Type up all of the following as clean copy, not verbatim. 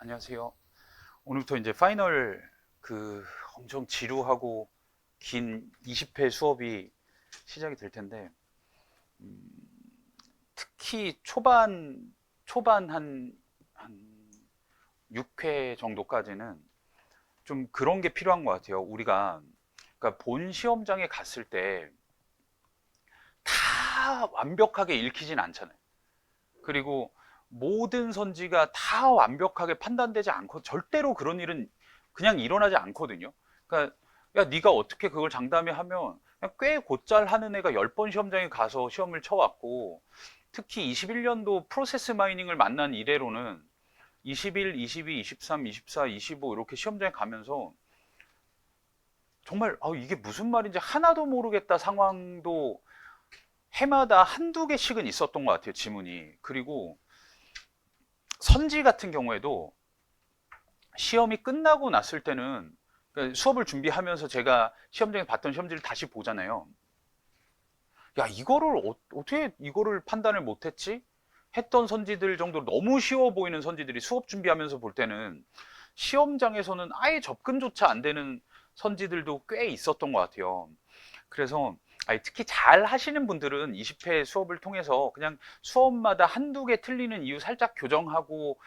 안녕하세요. 오늘부터 이제 파이널 엄청 지루하고 긴 20회 수업이 시작이 될 텐데, 음, 특히 초반 한 6회 정도까지는 좀 그런 게 필요한 것 같아요. 우리가, 그러니까 본 시험장에 갔을 때 다 완벽하게 읽히진 않잖아요. 그리고 모든 선지가 다 완벽하게 판단되지 않고 절대로 그런 일은 그냥 일어나지 않거든요. 그러니까 야 네가 어떻게 그걸 장담해 하면 그냥 꽤 곧잘 하는 애가 10번 시험장에 가서 시험을 쳐왔고, 특히 21년도 프로세스 마이닝을 만난 이래로는 21, 22, 23, 24, 25 이렇게 시험장에 가면서 정말 이게 무슨 말인지 하나도 모르겠다 상황도 해마다 한두 개씩은 있었던 것 같아요, 지문이. 그리고 선지 같은 경우에도 시험이 끝나고 났을 때는, 그러니까 수업을 준비하면서 제가 시험장에 봤던 시험지를 다시 보잖아요. 야, 이거를 어떻게 이거를 판단을 못했지? 했던 선지들 정도로 너무 쉬워 보이는 선지들이 수업 준비하면서 볼 때는 시험장에서는 아예 접근조차 안 되는 선지들도 꽤 있었던 것 같아요. 그래서 특히 잘 하시는 분들은 20회 수업을 통해서 그냥 수업마다 한두 개 틀리는 이유 살짝 교정하고,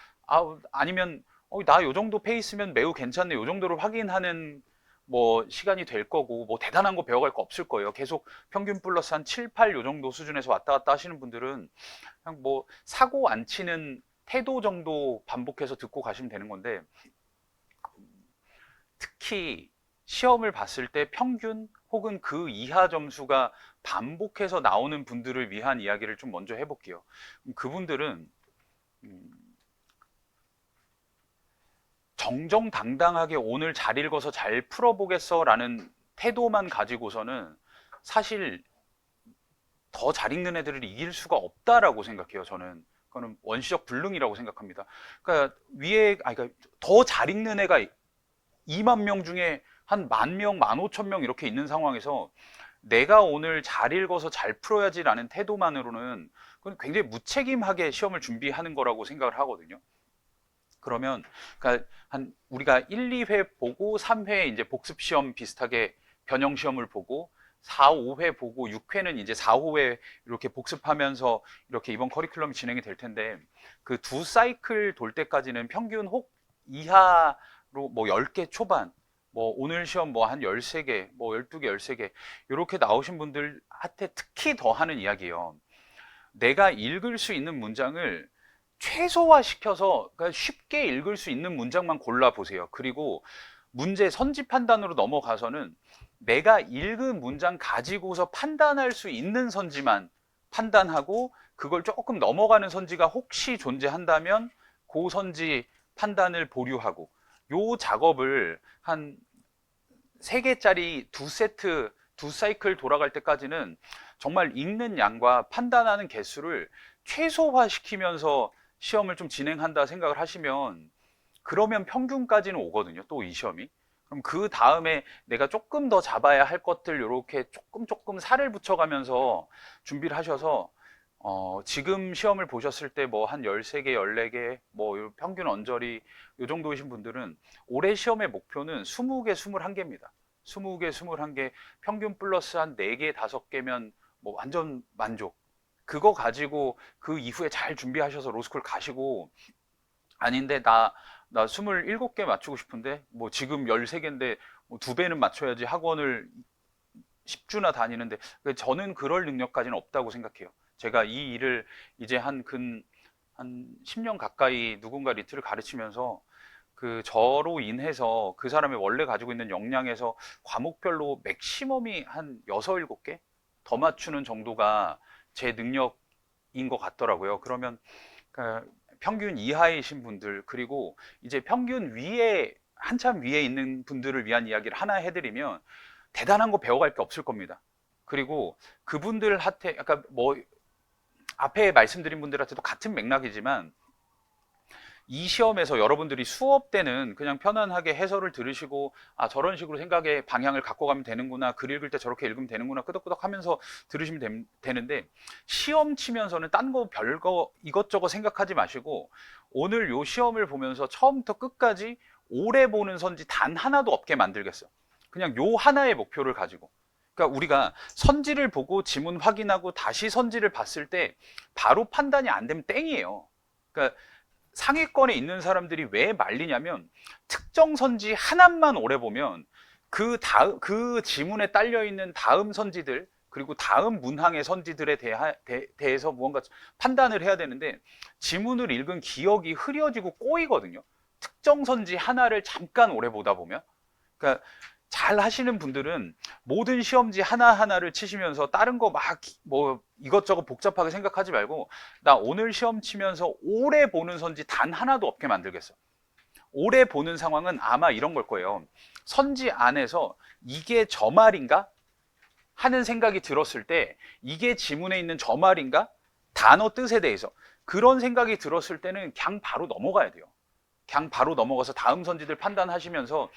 아니면 나 요 정도 페이스면 매우 괜찮네, 요 정도로 확인하는 뭐 시간이 될 거고, 뭐 대단한 거 배워갈 거 없을 거예요. 계속 평균 플러스 한 7, 8 요 정도 수준에서 왔다 갔다 하시는 분들은 그냥 뭐 사고 안 치는 태도 정도 반복해서 듣고 가시면 되는 건데, 특히 시험을 봤을 때 평균 혹은 그 이하 점수가 반복해서 나오는 분들을 위한 이야기를 좀 먼저 해볼게요. 그분들은 음, 정정당당하게 오늘 잘 읽어서 잘 풀어보겠어라는 태도만 가지고서는 사실 더 잘 읽는 애들을 이길 수가 없다라고 생각해요. 저는 그거는 원시적 불능이라고 생각합니다. 그러니까 그러니까 더 잘 읽는 애가 2만 명 중에 한 10,000명, 15,000명 이렇게 있는 상황에서 내가 오늘 잘 읽어서 잘 풀어야지라는 태도만으로는 그건 굉장히 무책임하게 시험을 준비하는 거라고 생각을 하거든요. 그러면 그러니까 한 우리가 1, 2회 보고 3회 이제 복습 시험 비슷하게 변형 시험을 보고 4, 5회 보고 6회는 이제 4, 5회 이렇게 복습하면서 이렇게 이번 커리큘럼이 진행이 될 텐데, 그 두 사이클 돌 때까지는 평균 혹 이하로 뭐 10개 초반, 뭐 오늘 시험 뭐 한 13개, 뭐 12개, 13개 이렇게 나오신 분들한테 특히 더 하는 이야기예요. 내가 읽을 수 있는 문장을 최소화시켜서, 그러니까 쉽게 읽을 수 있는 문장만 골라보세요. 그리고 문제 선지 판단으로 넘어가서는 내가 읽은 문장 가지고서 판단할 수 있는 선지만 판단하고, 그걸 조금 넘어가는 선지가 혹시 존재한다면 그 선지 판단을 보류하고, 요 작업을 한 3개짜리 두 세트, 두 사이클 돌아갈 때까지는 정말 읽는 양과 판단하는 개수를 최소화시키면서 시험을 좀 진행한다 생각을 하시면, 그러면 평균까지는 오거든요. 또 이 시험이. 그럼 그 다음에 내가 조금 더 잡아야 할 것들 이렇게 조금 살을 붙여가면서 준비를 하셔서, 지금 시험을 보셨을 때 뭐 한 13개, 14개, 뭐 평균 언저리 요 정도이신 분들은 올해 시험의 목표는 20개, 21개입니다. 20개, 21개, 평균 플러스 한 4개, 5개면 뭐 완전 만족. 그거 가지고 그 이후에 잘 준비하셔서 로스쿨 가시고, 아닌데 나 27개 맞추고 싶은데 뭐 지금 13개인데 뭐 2배는 맞춰야지 학원을 10주나 다니는데, 저는 그럴 능력까지는 없다고 생각해요. 제가 이 일을 이제 한 10년 가까이 누군가 리트를 가르치면서 그 저로 인해서 그 사람이 원래 가지고 있는 역량에서 과목별로 맥시멈이 한 6, 7개 더 맞추는 정도가 제 능력인 것 같더라고요. 그러면 그 평균 이하이신 분들, 그리고 이제 평균 위에 한참 위에 있는 분들을 위한 이야기를 하나 해드리면 대단한 거 배워갈 게 없을 겁니다. 그리고 그분들한테 약간 뭐 앞에 말씀드린 분들한테도 같은 맥락이지만, 이 시험에서 여러분들이 수업 때는 그냥 편안하게 해설을 들으시고, 저런 식으로 생각의 방향을 갖고 가면 되는구나, 글 읽을 때 저렇게 읽으면 되는구나 끄덕끄덕 하면서 들으시면 되는데, 시험 치면서는 딴 거 별거 이것저것 생각하지 마시고 오늘 요 시험을 보면서 처음부터 끝까지 오래 보는 선지 단 하나도 없게 만들겠어. 그냥 요 하나의 목표를 가지고. 그러니까 우리가 선지를 보고 지문 확인하고 다시 선지를 봤을 때 바로 판단이 안 되면 땡이에요. 그러니까 상위권에 있는 사람들이 왜 말리냐면 특정 선지 하나만 오래 보면 그 지문에 딸려 있는 다음 선지들 그리고 다음 문항의 선지들에 대해서 무언가 판단을 해야 되는데 지문을 읽은 기억이 흐려지고 꼬이거든요. 특정 선지 하나를 잠깐 오래 보다 보면. 그러니까 잘 하시는 분들은 모든 시험지 하나하나를 치시면서 다른 거 막 뭐 이것저것 복잡하게 생각하지 말고 나 오늘 시험 치면서 오래 보는 선지 단 하나도 없게 만들겠어. 오래 보는 상황은 아마 이런 걸 거예요. 선지 안에서 이게 저 말인가? 하는 생각이 들었을 때 이게 지문에 있는 저 말인가? 단어 뜻에 대해서 그런 생각이 들었을 때는 그냥 바로 넘어가야 돼요. 그냥 바로 넘어가서 다음 선지들 판단하시면서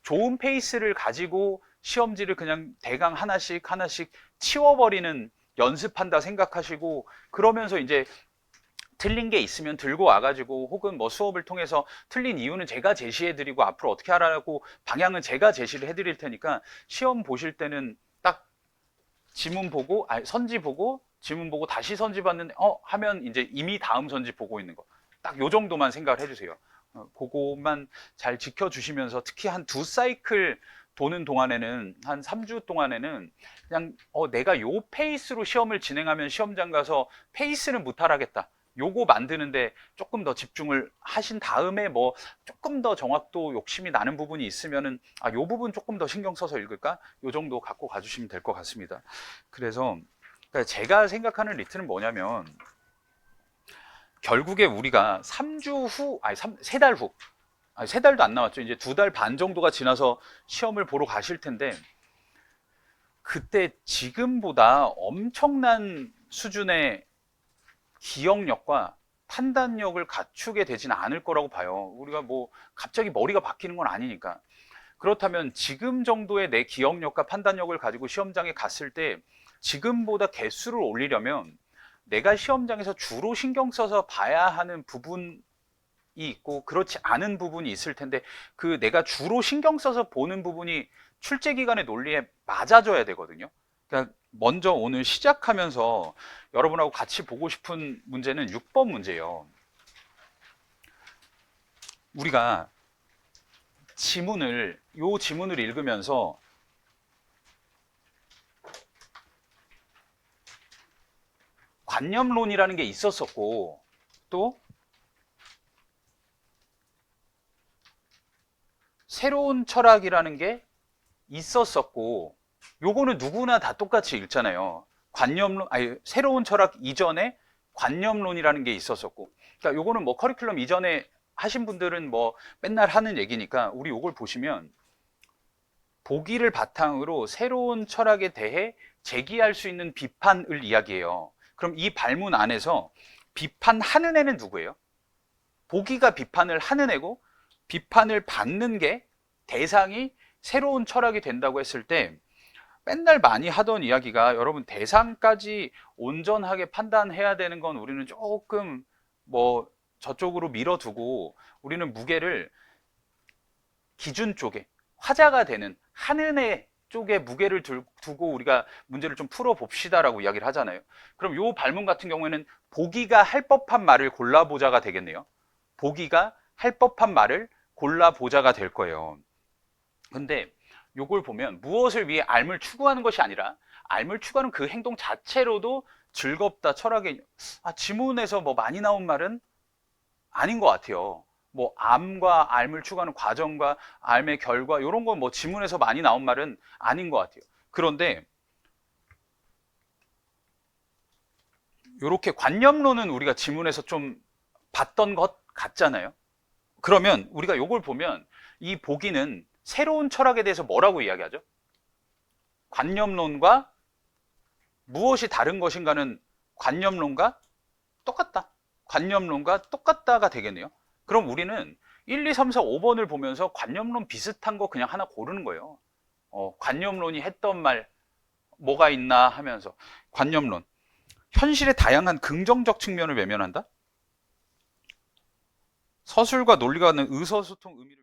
좋은 페이스를 가지고 시험지를 그냥 대강 하나씩 하나씩 치워버리는 연습한다 생각하시고 그러면서 이제 틀린 게 있으면 들고 와가지고 혹은 뭐 수업을 통해서 틀린 이유는 제가 제시해드리고 앞으로 어떻게 하라고 방향은 제가 제시를 해드릴 테니까 시험 보실 때는 딱 지문 보고 선지 보고 지문 보고 다시 선지 봤는데 하면 이제 이미 다음 선지 보고 있는 거 딱 요 정도만 생각을 해주세요. 그거만 잘 지켜주시면서 특히 한 두 사이클 도는 동안에는 한 3주 동안에는 그냥 내가 요 페이스로 시험을 진행하면 시험장 가서 페이스는 무탈하겠다. 요거 만드는데 조금 더 집중을 하신 다음에 뭐 조금 더 정확도 욕심이 나는 부분이 있으면은 요 부분 조금 더 신경 써서 읽을까? 요 정도 갖고 가주시면 될 것 같습니다. 그래서 그러니까 제가 생각하는 리트는 뭐냐면 결국에 우리가 3주 후, 3달 후, 3달도 안 남았죠. 이제 2달 반 정도가 지나서 시험을 보러 가실 텐데, 그때 지금보다 엄청난 수준의 기억력과 판단력을 갖추게 되지는 않을 거라고 봐요. 우리가 뭐 갑자기 머리가 바뀌는 건 아니니까. 그렇다면 지금 정도의 내 기억력과 판단력을 가지고 시험장에 갔을 때 지금보다 개수를 올리려면 내가 시험장에서 주로 신경 써서 봐야 하는 부분이 있고 그렇지 않은 부분이 있을 텐데 그 내가 주로 신경 써서 보는 부분이 출제기간의 논리에 맞아줘야 되거든요. 그러니까 먼저 오늘 시작하면서 여러분하고 같이 보고 싶은 문제는 6번 문제예요. 우리가 요 지문을 읽으면서 관념론이라는 게 있었었고 또 새로운 철학이라는 게 있었었고 요거는 누구나 다 똑같이 읽잖아요. 새로운 철학 이전에 관념론이라는 게 있었었고 그러니까 요거는 뭐 커리큘럼 이전에 하신 분들은 뭐 맨날 하는 얘기니까 우리 요걸 보시면 보기를 바탕으로 새로운 철학에 대해 제기할 수 있는 비판을 이야기해요. 그럼 이 발문 안에서 비판하는 애는 누구예요? 보기가 비판을 하는 애고 비판을 받는 게 대상이 새로운 철학이 된다고 했을 때 맨날 많이 하던 이야기가 여러분 대상까지 온전하게 판단해야 되는 건 우리는 조금 뭐 저쪽으로 밀어두고 우리는 무게를 기준 쪽에 화자가 되는 하는 애 쪽에 무게를 두고 우리가 문제를 좀 풀어봅시다라고 이야기를 하잖아요. 그럼 요 발문 같은 경우에는 보기가 할 법한 말을 골라보자가 되겠네요. 보기가 할 법한 말을 골라보자가 될 거예요. 근데 요걸 보면 무엇을 위해 앓을 추구하는 것이 아니라 앓을 추구하는 그 행동 자체로도 즐겁다 철학의 지문에서 뭐 많이 나온 말은 아닌 것 같아요. 뭐 암과 앓을 추구하는 과정과 앓의 결과 이런 건 뭐 지문에서 많이 나온 말은 아닌 것 같아요. 그런데 이렇게 관념론은 우리가 지문에서 좀 봤던 것 같잖아요. 그러면 우리가 이걸 보면 이 보기는 새로운 철학에 대해서 뭐라고 이야기하죠? 관념론과 무엇이 다른 것인가는 관념론과 똑같다. 관념론과 똑같다가 되겠네요. 그럼 우리는 1, 2, 3, 4, 5번을 보면서 관념론 비슷한 거 그냥 하나 고르는 거예요. 관념론이 했던 말 뭐가 있나 하면서 관념론 현실의 다양한 긍정적 측면을 외면한다. 서술과 논리가 갖는 의사소통 의미를